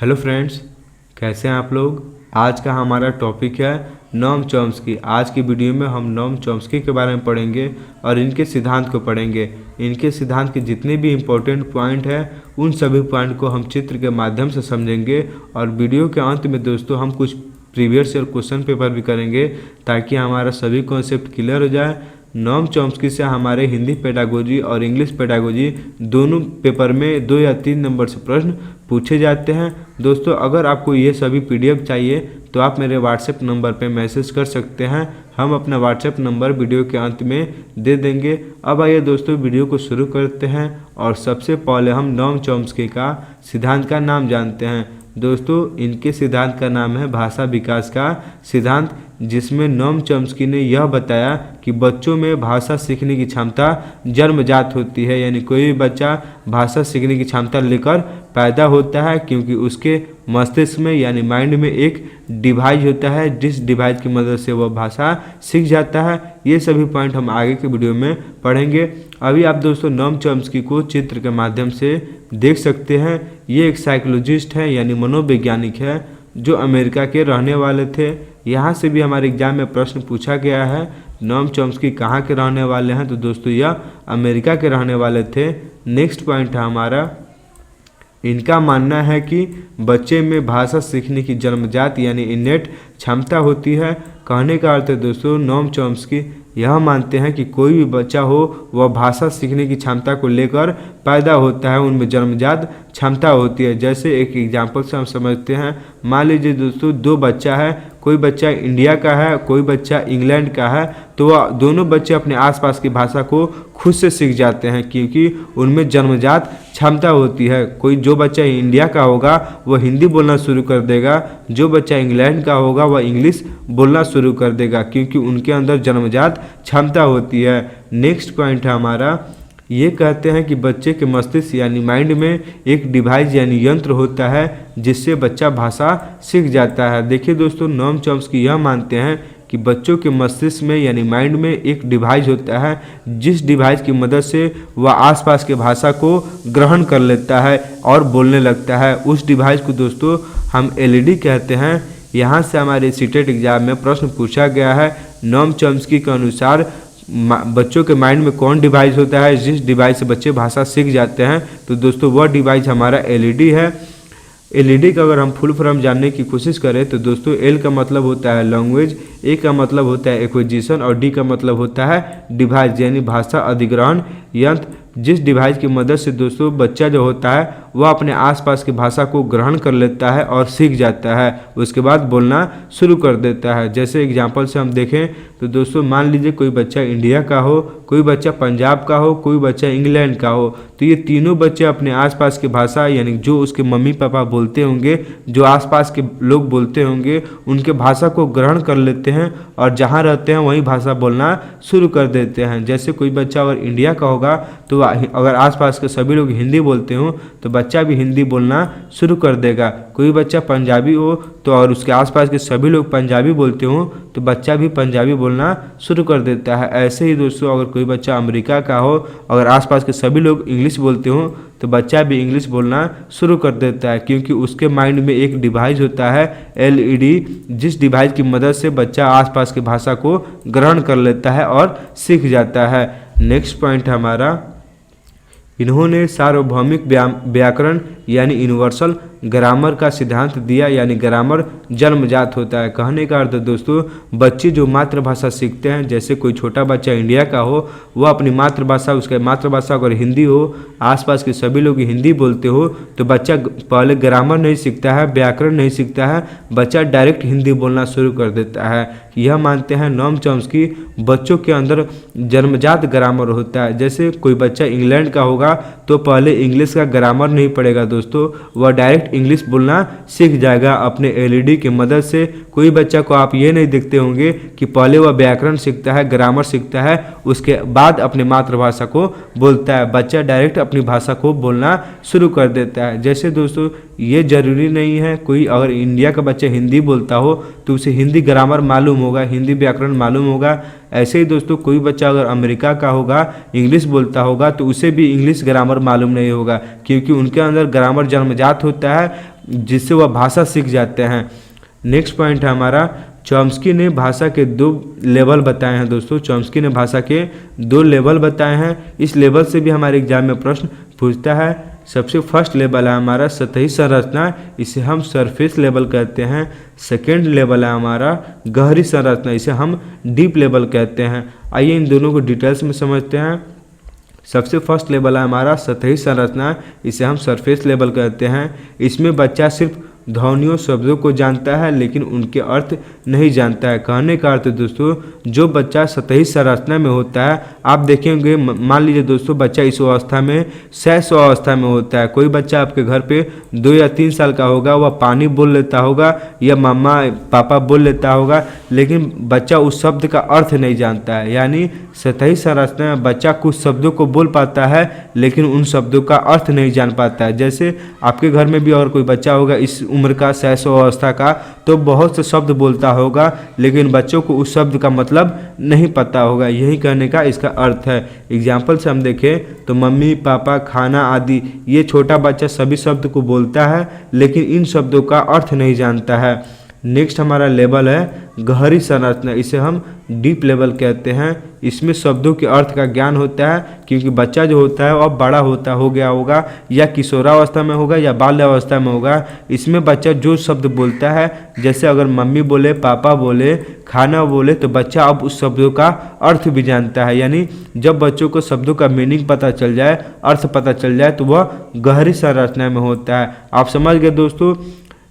Hello friends, कैसे हैं आप लोग। आज का हमारा टॉपिक है नोम चॉम्स्की। आज की वीडियो में हम नोम चॉम्स्की के बारे में पढ़ेंगे और इनके सिद्धांत को पढ़ेंगे। इनके सिद्धांत के जितने भी इम्पोर्टेंट पॉइंट हैं उन सभी पॉइंट को हम चित्र के माध्यम से समझेंगे। और वीडियो के अंत में दोस्तों हम कुछ प्रीवियस ईयर क्वेश्चन पेपर भी करेंगे ताकि हमारा सभी कॉन्सेप्ट क्लियर हो जाए। नोम चॉम्स्की से हमारे हिंदी पेडागोजी और इंग्लिश पेडागोजी दोनों पेपर में 2 या 3 नंबर से प्रश्न पूछे जाते हैं। दोस्तों अगर आपको ये सभी पीडीएफ चाहिए तो आप मेरे व्हाट्सएप नंबर पे मैसेज कर सकते हैं। हम अपना व्हाट्सएप नंबर वीडियो के अंत में दे देंगे। अब आइए दोस्तों वीडियो को शुरू करते हैं और सबसे पहले हम नोम चॉम्स्की का सिद्धांत का नाम जानते हैं। दोस्तों इनके सिद्धांत का नाम है भाषा विकास का सिद्धांत, जिसमें नोम चॉम्स्की ने यह बताया कि बच्चों में भाषा सीखने की क्षमता जन्मजात होती है, यानी कोई भी बच्चा भाषा सीखने की क्षमता लेकर पैदा होता है क्योंकि उसके मस्तिष्क में यानी माइंड में एक डिवाइस होता है जिस डिवाइस की मदद से वह भाषा सीख जाता है। ये सभी पॉइंट हम आगे के वीडियो में पढ़ेंगे। अभी आप दोस्तों नोम चॉम्स्की को चित्र के माध्यम से देख सकते हैं। ये एक साइकोलॉजिस्ट है यानी मनोवैज्ञानिक है जो अमेरिका के रहने वाले थे। यहाँ से भी हमारे एग्जाम में प्रश्न पूछा गया है नोम चॉम्स्की कहाँ के रहने वाले हैं, तो दोस्तों यह अमेरिका के रहने वाले थे। नेक्स्ट पॉइंट है हमारा, इनका मानना है कि बच्चे में भाषा सीखने की जन्मजात यानी इनेट क्षमता होती है। कहने का अर्थ है दोस्तों नोम चॉम्स्की यह मानते हैं कि कोई भी बच्चा हो वह भाषा सीखने की क्षमता को लेकर पैदा होता है, उनमें जन्मजात क्षमता होती है। जैसे एक एग्जांपल से हम समझते हैं, मान लीजिए दोस्तों 2 बच्चा है, कोई बच्चा इंडिया का है कोई बच्चा इंग्लैंड का है, तो वह दोनों बच्चे अपने आसपास की भाषा को खुद से सीख जाते हैं क्योंकि उनमें जन्मजात क्षमता होती है। कोई जो बच्चा इंडिया का होगा वह हिंदी बोलना शुरू कर देगा, जो बच्चा इंग्लैंड का होगा वह इंग्लिश बोलना शुरू कर देगा क्योंकि उनके अंदर जन्मजात क्षमता होती है। नेक्स्ट पॉइंट है हमारा, ये कहते हैं कि बच्चे के मस्तिष्क यानी माइंड में एक डिवाइस यानी यंत्र होता है जिससे बच्चा भाषा सीख जाता है। देखिए दोस्तों नोम चॉम्स्की यह मानते हैं कि बच्चों के मस्तिष्क में यानी माइंड में एक डिवाइस होता है जिस डिवाइस की मदद से वह आसपास के भाषा को ग्रहण कर लेता है और बोलने लगता है। उस डिवाइस को दोस्तों हम एलईडी कहते हैं। यहाँ से हमारे सीटेट एग्जाम में प्रश्न पूछा गया है नोम चॉम्स्की के अनुसार बच्चों के माइंड में कौन डिवाइस होता है जिस डिवाइस से बच्चे भाषा सीख जाते हैं, तो दोस्तों वह डिवाइस हमारा एलईडी है। एलईडी का अगर हम फुल फॉर्म जानने की कोशिश करें तो दोस्तों एल का मतलब होता है लैंग्वेज, ए का मतलब होता है एक्विजिशन और डी का मतलब होता है डिवाइस यानी भाषा अधिग्रहण यंत्र। जिस डिवाइस की मदद से दोस्तों बच्चा जो होता है वह अपने आसपास की भाषा को ग्रहण कर लेता है और सीख जाता है, उसके बाद बोलना शुरू कर देता है। जैसे एग्जांपल से हम देखें तो दोस्तों मान लीजिए कोई बच्चा इंडिया का हो, कोई बच्चा पंजाब का हो, कोई बच्चा इंग्लैंड का हो, तो ये तीनों बच्चे अपने आसपास की भाषा यानी जो उसके मम्मी पापा बोलते होंगे, जो आसपास के लोग बोलते होंगे, उनके भाषा को ग्रहण कर लेते हैं और जहाँ रहते हैं वहीं भाषा बोलना शुरू कर देते हैं। जैसे कोई बच्चा अगर इंडिया का होगा तो अगर आसपास के सभी लोग हिंदी बोलते हों तो बच्चा भी हिंदी बोलना शुरू कर देगा। कोई बच्चा पंजाबी हो तो और उसके आसपास के सभी लोग पंजाबी बोलते हों तो बच्चा भी पंजाबी बोलना शुरू कर देता है। ऐसे ही दोस्तों अगर कोई बच्चा अमेरिका का हो, अगर आसपास के सभी लोग इंग्लिश बोलते हों तो बच्चा भी इंग्लिश बोलना शुरू कर देता है क्योंकि उसके माइंड में एक डिवाइस होता है एलईडी जिस डिवाइस की मदद से बच्चा आसपास की भाषा को ग्रहण कर लेता है और सीख जाता है। नेक्स्ट पॉइंट है हमारा, इन्होंने सार्वभौमिक व्याकरण यानी यूनिवर्सल ग्रामर का सिद्धांत दिया यानी ग्रामर जन्मजात होता है। कहने का अर्थ दोस्तों बच्चे जो मातृभाषा सीखते हैं, जैसे कोई छोटा बच्चा इंडिया का हो वह अपनी मातृभाषा, उसका मातृभाषा अगर हिंदी हो, आसपास के सभी लोग हिंदी बोलते हो तो बच्चा पहले ग्रामर नहीं सीखता है, व्याकरण नहीं सीखता है, बच्चा डायरेक्ट हिंदी बोलना शुरू कर देता है। यह मानते हैं नोम चॉम्स्की बच्चों के अंदर जन्मजात ग्रामर होता है। जैसे कोई बच्चा इंग्लैंड का होगा तो पहले इंग्लिश का ग्रामर नहीं पड़ेगा दोस्तों, वह डायरेक्ट इंग्लिश बोलना सीख जाएगा अपने एलईडी की मदद से। कोई बच्चा को आप ये नहीं देखते होंगे कि पहले वह व्याकरण सीखता है, ग्रामर सीखता है, उसके बाद अपनी मातृभाषा को बोलता है। बच्चा डायरेक्ट अपनी भाषा को बोलना शुरू कर देता है। जैसे दोस्तों ये जरूरी नहीं है कोई अगर इंडिया का बच्चा हिंदी बोलता हो तो उसे हिंदी ग्रामर मालूम होगा, हिंदी व्याकरण मालूम होगा। ऐसे ही दोस्तों कोई बच्चा अगर अमेरिका का होगा, इंग्लिश बोलता होगा तो उसे भी इंग्लिश ग्रामर मालूम नहीं होगा क्योंकि उनके अंदर ग्रामर जन्मजात होता है। जिससे वह भाषा सीख जाते हैं। नेक्स्ट पॉइंट है हमारा, चॉम्स्की ने भाषा के 2 लेवल बताए हैं दोस्तों। चॉम्स्की ने भाषा के 2 लेवल बताए हैं। इस लेवल से भी हमारे एग्जाम में प्रश्न पूछता है। सबसे फर्स्ट लेवल है हमारा सतही संरचना, इसे हम सरफेस लेवल कहते हैं। सेकेंड लेवल है हमारा गहरी संरचना, इसे हम डीप लेवल कहते हैं। आइए इन दोनों को डिटेल्स में समझते हैं। सबसे फर्स्ट लेवल है हमारा सतही संरचना, इसे हम सरफेस लेवल कहते हैं। इसमें बच्चा सिर्फ ध्वनियों शब्दों को जानता है लेकिन उनके अर्थ नहीं जानता है। कहने का अर्थ दोस्तों, जो बच्चा सतही संरचना में होता है, आप देखेंगे, मान लीजिए दोस्तों बच्चा इस अवस्था में शैश अवस्था में होता है। कोई बच्चा आपके घर पे 2 या 3 साल का होगा, वह पानी बोल लेता होगा या मम्मा पापा बोल लेता होगा, लेकिन बच्चा उस शब्द का अर्थ नहीं जानता है। यानी सतही संरचना में बच्चा कुछ शब्दों को बोल पाता है लेकिन उन शब्दों का अर्थ नहीं जान पाता है। जैसे आपके घर में भी और कोई बच्चा होगा इस उम्र का, शैशव अवस्था का, तो बहुत से शब्द बोलता होगा लेकिन बच्चों को उस शब्द का मतलब नहीं पता होगा। यही कहने का इसका अर्थ है। एग्जाम्पल से हम देखें तो मम्मी पापा खाना आदि, ये छोटा बच्चा सभी शब्द को बोलता है लेकिन इन शब्दों का अर्थ नहीं जानता है। नेक्स्ट हमारा लेवल है गहरी संरचना, इसे हम डीप लेवल कहते हैं। इसमें शब्दों के अर्थ का ज्ञान होता है, क्योंकि बच्चा जो होता है वह बड़ा हो गया होगा या किशोरावस्था में होगा या बाल्यावस्था में होगा। इसमें बच्चा जो शब्द बोलता है, जैसे अगर मम्मी बोले, पापा बोले, खाना बोले, तो बच्चा अब उस शब्दों का अर्थ भी जानता है। यानी जब बच्चों को शब्दों का मीनिंग पता चल जाए, अर्थ पता चल जाए, तो वह गहरी संरचना में होता है। आप समझ गए दोस्तों।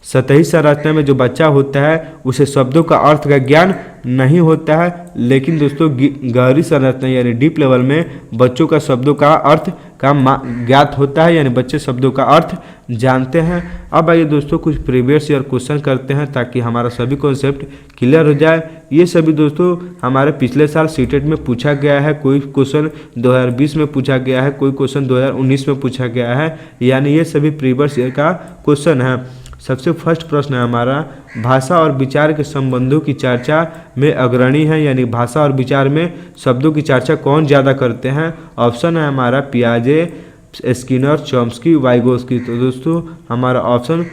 सतही संरचना में जो बच्चा होता है उसे शब्दों का अर्थ का ज्ञान नहीं होता है, लेकिन दोस्तों गहरी संरचना यानी डीप लेवल में बच्चों का शब्दों का अर्थ का ज्ञात होता है, यानी बच्चे शब्दों का अर्थ जानते हैं। अब आइए दोस्तों कुछ प्रीवियस ईयर क्वेश्चन करते हैं ताकि हमारा सभी कॉन्सेप्ट क्लियर हो जाए। ये सभी दोस्तों हमारे पिछले साल सीटेट में पूछा गया है। कोई क्वेश्चन 2020 में पूछा गया है, कोई क्वेश्चन 2019 में पूछा गया है, यानी ये सभी प्रीवियस ईयर का क्वेश्चन है। सबसे फर्स्ट प्रश्न है हमारा, भाषा और विचार के संबंधों की चर्चा में अग्रणी है, यानी भाषा और विचार में शब्दों की चर्चा कौन ज़्यादा करते हैं। ऑप्शन है हमारा पियाजे, स्किनर, चॉम्स्की, वाइगोस्की। तो दोस्तों हमारा ऑप्शन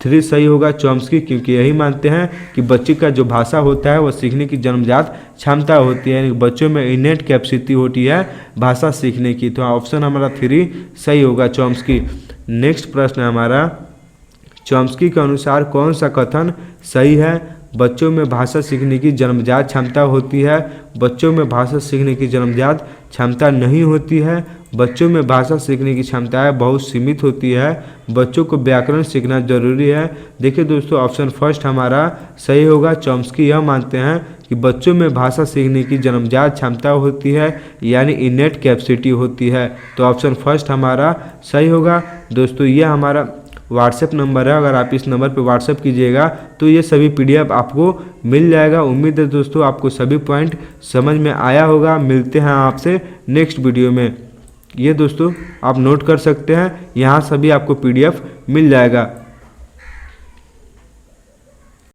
3 सही होगा, चॉम्स्की, क्योंकि यही मानते हैं कि बच्चे का जो भाषा होता है वह सीखने की जन्मजात क्षमता होती है, यानी बच्चों में इनेट कैपेसिटी होती है भाषा सीखने की। तो ऑप्शन हमारा 3 सही होगा, चॉम्स्की। नेक्स्ट प्रश्न है हमारा, चॉम्स्की के अनुसार कौन सा कथन सही है। बच्चों में भाषा सीखने की जन्मजात क्षमता होती है, बच्चों में भाषा सीखने की जन्मजात क्षमता नहीं होती है, बच्चों में भाषा सीखने की क्षमताएं बहुत सीमित होती है, बच्चों को व्याकरण सीखना जरूरी है। देखिए दोस्तों ऑप्शन फर्स्ट हमारा सही होगा। चॉम्स्की यह मानते हैं कि बच्चों में भाषा सीखने की जन्मजात क्षमता होती है, यानी इनेट कैपेसिटी होती है। तो ऑप्शन फर्स्ट हमारा सही होगा। दोस्तों ये हमारा व्हाट्सएप नंबर है, अगर आप इस नंबर पर व्हाट्सएप कीजिएगा तो ये सभी PDF आपको मिल जाएगा। उम्मीद है दोस्तों आपको सभी पॉइंट समझ में आया होगा। मिलते हैं आपसे नेक्स्ट वीडियो में। ये दोस्तों आप नोट कर सकते हैं, यहाँ सभी आपको PDF मिल जाएगा।